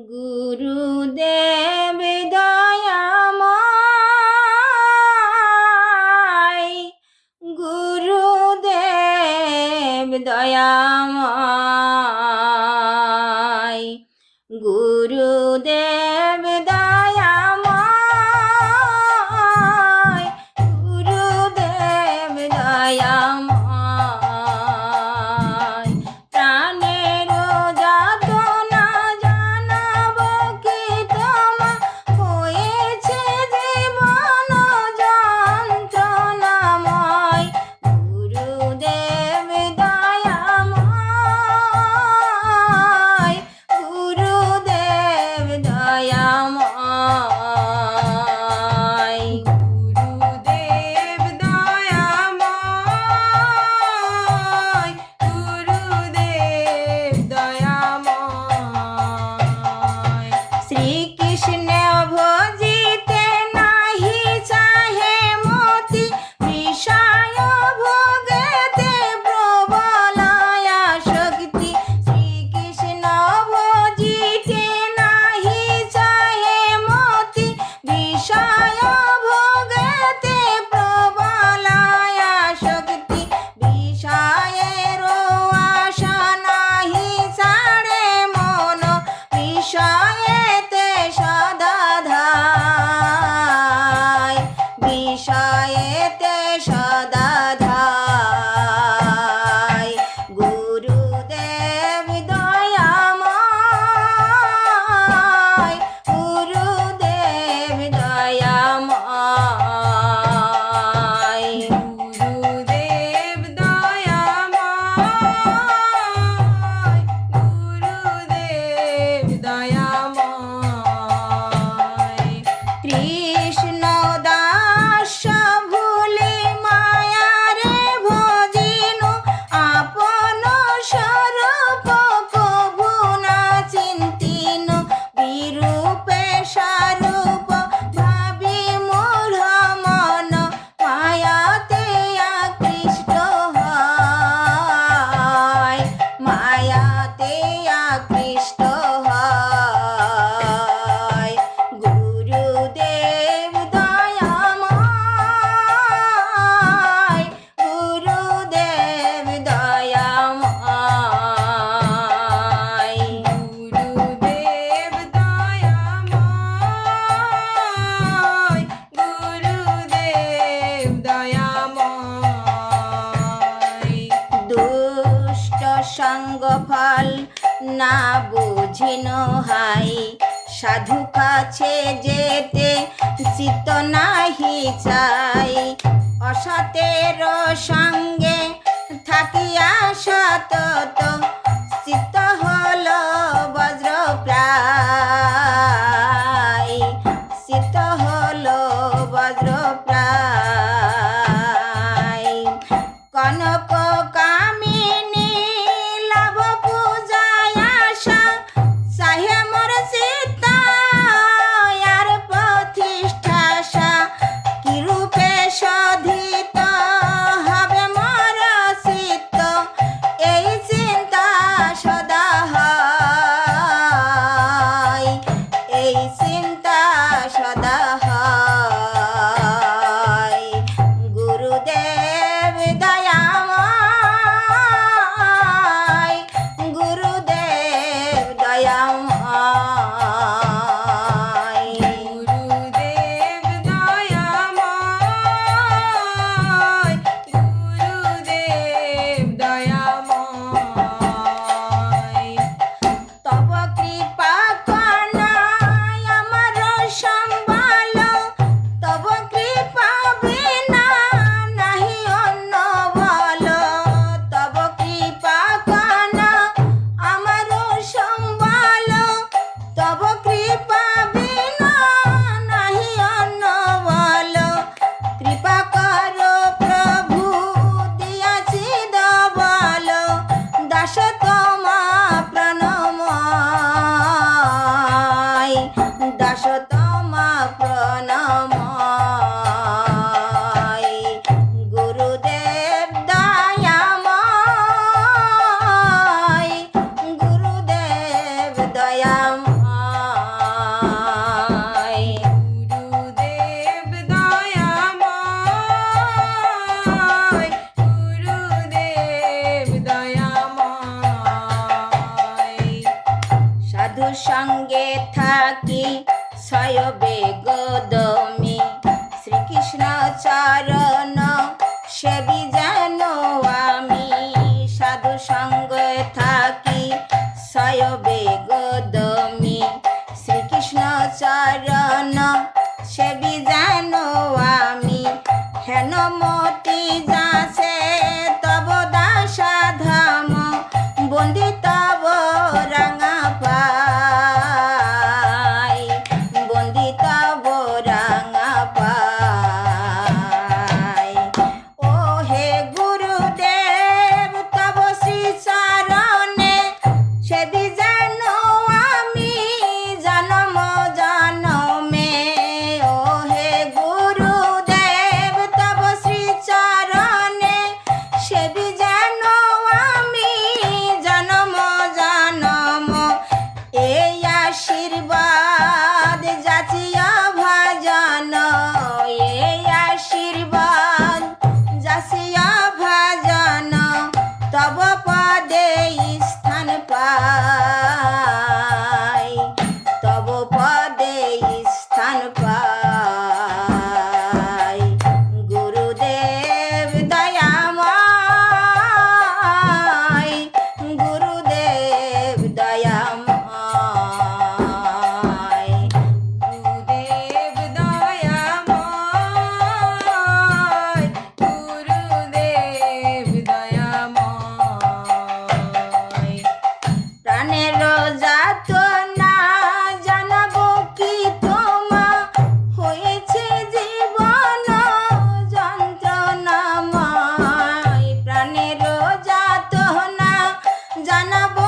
গুরুদেব দয়াময়, গুরুদেব দয়াময়, গুরুদেব দয়াময়, গুরুদেব দয়াময়। প্রাণের যাতনা জানাবো কি তোমা, হয়েছে জীবন যন্ত্রণাময়। গুরুদেব দয়াময়, গুরুদেব দয়াময়, গুরুদেব দয়াময়, গুরুদেব দয়াময়। শ্রীকৃষ্ণ ভজিতে নাহি চাহে মতি, বিষয় ভোগেতে প্রবল আসক্তি। শ্রীকৃষ্ণ ভজিতে নাহি চাহে মতি, বিষয় ভোগেতে প্রবল আসক্তি। বিষয়ের আশা নাহি ছাড়ে মন, বিষয়েতে সদা ধায়, বিষয়েতে সদা ধায়। গুরুদেব দয়াময়, গুরুদেব দয়াময়, গুরুদেব দয়াময়, গুরুদেব দয়াময়। কৃষ্ণ দাস ভুলি মায়ারে ভজিনু, আপন স্বরূপ কভু না চিন্তিনু। বিরূপে স্বরূপ ভাবি মূঢ় মন, মায়াতে আকৃষ্ট হয়, মায়াতে আকৃষ্ট হয়। গুরুদেব দয়াময়, গুরুদেব দয়াময়, গুরুদেব দয়াময়, গুরুদেব দয়াময়। দুষ্ট সঙ্গ ফল না বুঝিন হাই, সাধু কাছে যেতে চিত্ত নাহি চাই। অসতের সঙ্গে থাকিয়া সতত, চিত্ত হল বজ্রপ্রায়, চিত্ত হল বজ্রপ্রায়। কনক কামিনী লাভ পূজায় আশা, চাহে মোর চিত্ত আর প্রতিষ্ঠাসা। কি রূপে শোধিত হবে মোর চিত্ত, এই চিন্তা সদা হয়, এই চিন্তা সদা হয়। গুরুদেব দয়াময়, গুরুদেব দয়াময়, গুরুদেব দয়াময়, গুরুদেব দয়াময়। তব কৃপা কর্ণায় আমার সম্বল, তব কৃপা বিনা নাহি অন্য বল। তব কৃপা কর্ণা আমার সম্বল, তব কৃপা বিনা নাহি অন্য বল। কৃপা করো প্রভু দিয়াছি দবল, দাস তোমা প্রণময়, দাস তোমা প্রণময়। গুরুদেব দয়াময়, গুরুদেব দয়াময়। সাধু সঙ্গে থাকি সয়বে গদমি শ্রীকৃষ্ণ চরণ সেবি যেন আমি সাধু সঙ্গে থাকি সয়বে গদমি শ্রীকৃষ্ণ চরণ সেবি যেন আমি হেনমতি যাছে তব দাসা ধাম বন্দি তব রাঙা পাই বন্দি তব রাঙা পাই ও হে গুরুদেব তব শ্রী চরণে সেবি যেন আমি জনম জনমে ও হে গুরুদেব তব শ্রী চরণে সেবি যেন আমি জনম জনম এই আশীর্বাদ যাচিয়া ভাজন এই আশীর্বাদ যাচিয়া ভাজন তব পদে স্থান পাই তব পদে স্থান পাই গুরুদেব দয়াময় গুরুদেব দয়াময় গুরুদেব দয়াময় গুরুদেব দয়াময় প্রাণের যাত না জানাবো কি তোমা হয়েছে জীবন যন্ত্রণাময় প্রাণের যাত না জানাবো